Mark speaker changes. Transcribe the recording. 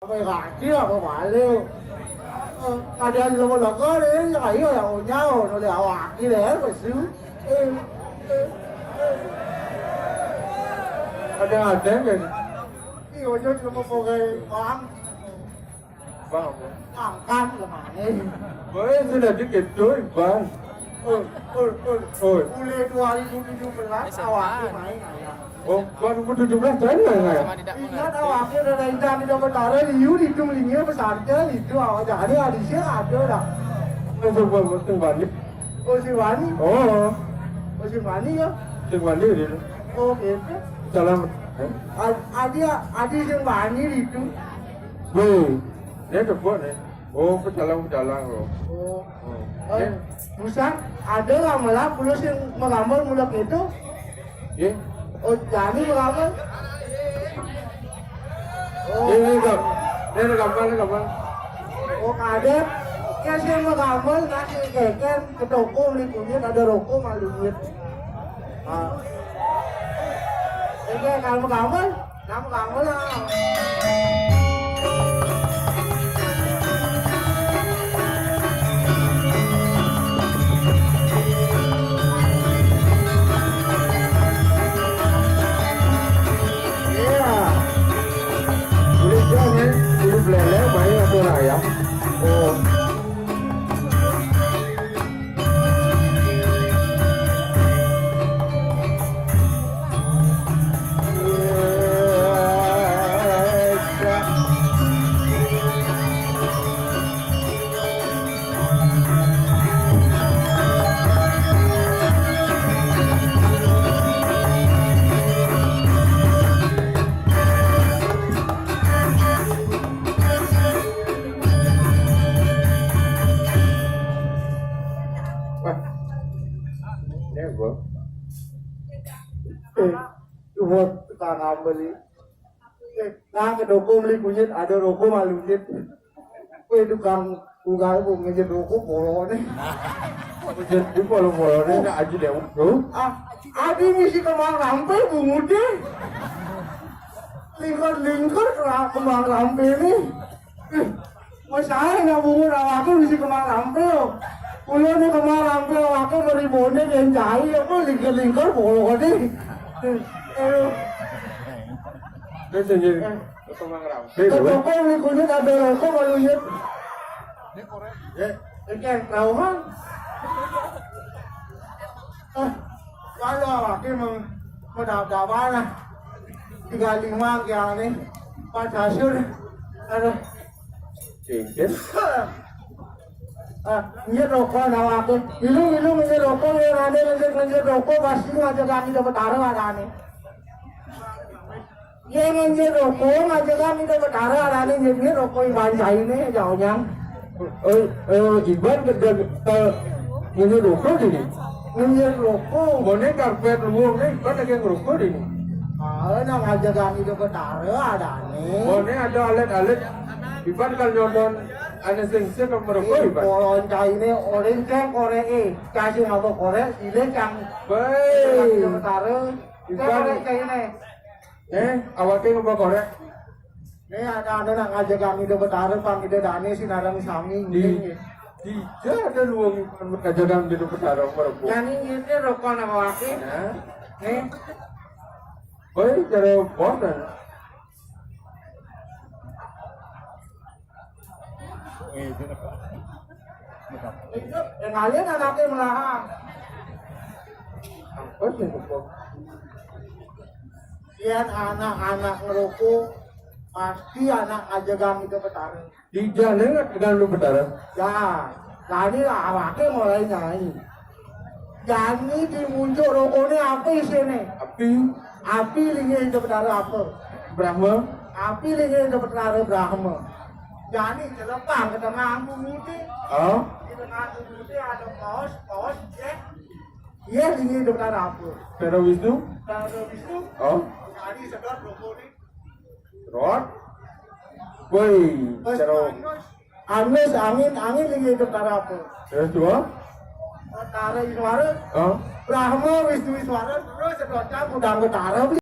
Speaker 1: Mày gạt kia mà phải lưu à đen rồi là có đến ấy rồi ồn nhau nó đèo gạt như thế phải xíu
Speaker 2: Anh đang làm thế gì?
Speaker 1: cái hồi cho chúng một người bán
Speaker 2: Vâng.
Speaker 1: cam là mà nghe
Speaker 2: Với thế là cái kịp chuối vâng.
Speaker 1: u lê tua đi du mình lát ao à cái máy này à
Speaker 2: Ồ, con có chụp lát chén này này.
Speaker 1: lát ao à cái này ra đi đâu mà tao đấy yếu đi chung thì nhớ mà sản chế thì chưa à giả đi à thì xếp à chưa đâu
Speaker 2: Con chụp vào một từng bản đi.
Speaker 1: ôi xin bán đi
Speaker 2: Ồ,
Speaker 1: ôi xin bán đi á
Speaker 2: từng bản đi đi.
Speaker 1: ok
Speaker 2: Chào lắm.
Speaker 1: Adi xin bán đi đi chung
Speaker 2: Ừ, để chụp bữa này. Ồ, có chào lắm rồi.
Speaker 1: Busan, ada nggak malah puluh sih menggambar mulai itu?
Speaker 2: Iya.
Speaker 1: Oh, jadi menggambar?
Speaker 2: Ini gambar.
Speaker 1: Oh, ada. Kan sih menggambar nasi keken ke toko beli kunyit ada rokok malu duit. Ah. Oke, kalau menggambar, nggak menggambar lah.
Speaker 2: Hidup lele baik atau ayam? Oh.
Speaker 1: Buat tanam beli. Nah, ke toko beli kunyit ada rokok malu duit. Kue tukang ngejek rokok bolong nih.
Speaker 2: Jadi kalau ini nak aja deh.
Speaker 1: Ah, adi misi kemang rampe bungut deh. Lingkar kemang rampe nih. Masalah nggak bungut awaknya misi kemang rampe. Kulo nih kemang rampe awaknya meribonnya yang jahil apa lingkar bolong nih.
Speaker 2: Đây là gì? Không mang làm. Đây
Speaker 1: Cái
Speaker 2: là
Speaker 1: rokok beli kunyit ada rokok malu duit. Cái tahu kan? Kalau awaknya mau dapat lah. 35 kaya nih. Pas hasil ada.
Speaker 2: Tiền
Speaker 1: Nyet rokok awaknya. Ilu nyet rokok yang ada nyet rokok pasti ngajak kami dapat taruh ada nih. Yang nyet rokok ngajak kami dapat taruh ada nih nyet rokok yang banyak ini jauhnya.
Speaker 2: Iban ini rokok ini.
Speaker 1: Nyet rokok.
Speaker 2: Boleh karpet luang nih, kan lagi ngerokok ini.
Speaker 1: Nah ngajak kami dapat taruh ada nih.
Speaker 2: Boleh ada alat-alat. Iban kalau nonton ada sengse kalau merokok Iban.
Speaker 1: Kolon cai ini orang kan Korea, kasih nama Korea, silen yang
Speaker 2: Baik.
Speaker 1: dapat taruh. Iban cai ini.
Speaker 2: Awaknya ngomong korek.
Speaker 1: Ini ada nak ngajak kami dapat taruh, panggil dani si narang sami.
Speaker 2: Tidak ada luang Iban berkajaran di depan taruh merokok.
Speaker 1: Yang ini rokok nama wakil. Nih.
Speaker 2: Baik, cara bosan.
Speaker 1: Itu yang kalian anaknya melahap.
Speaker 2: Apa sih ngomong?
Speaker 1: Lihat anak-anak ngerokok, pasti anak ngajak kami dapat taruh.
Speaker 2: Di jalan nggak dengan lu berdarah?
Speaker 1: Ya, tadi awaknya mulai nyanyi. Jadi dimuncul rokoknya apa isinya? Api lingin dapat taruh apa?
Speaker 2: Brahma.
Speaker 1: Api lingin dapat taruh Brahma. Jadi telepang ke tengah bumi itu.
Speaker 2: Oh.
Speaker 1: Di tengah bumi itu ada pos, cek. Iya lingin dapat taruh apa?
Speaker 2: Pero Wisnu.
Speaker 1: Taruh Wisnu.
Speaker 2: Oh.
Speaker 1: Jadi sedot rokok ini.
Speaker 2: Rod. Woi, cara
Speaker 1: Anis, angin lingin dapat taruh apa?
Speaker 2: terus dua.
Speaker 1: Taruh Iswara.
Speaker 2: Oh.
Speaker 1: Brahma Wisnu Iswara terus sedotnya udang ke taruh.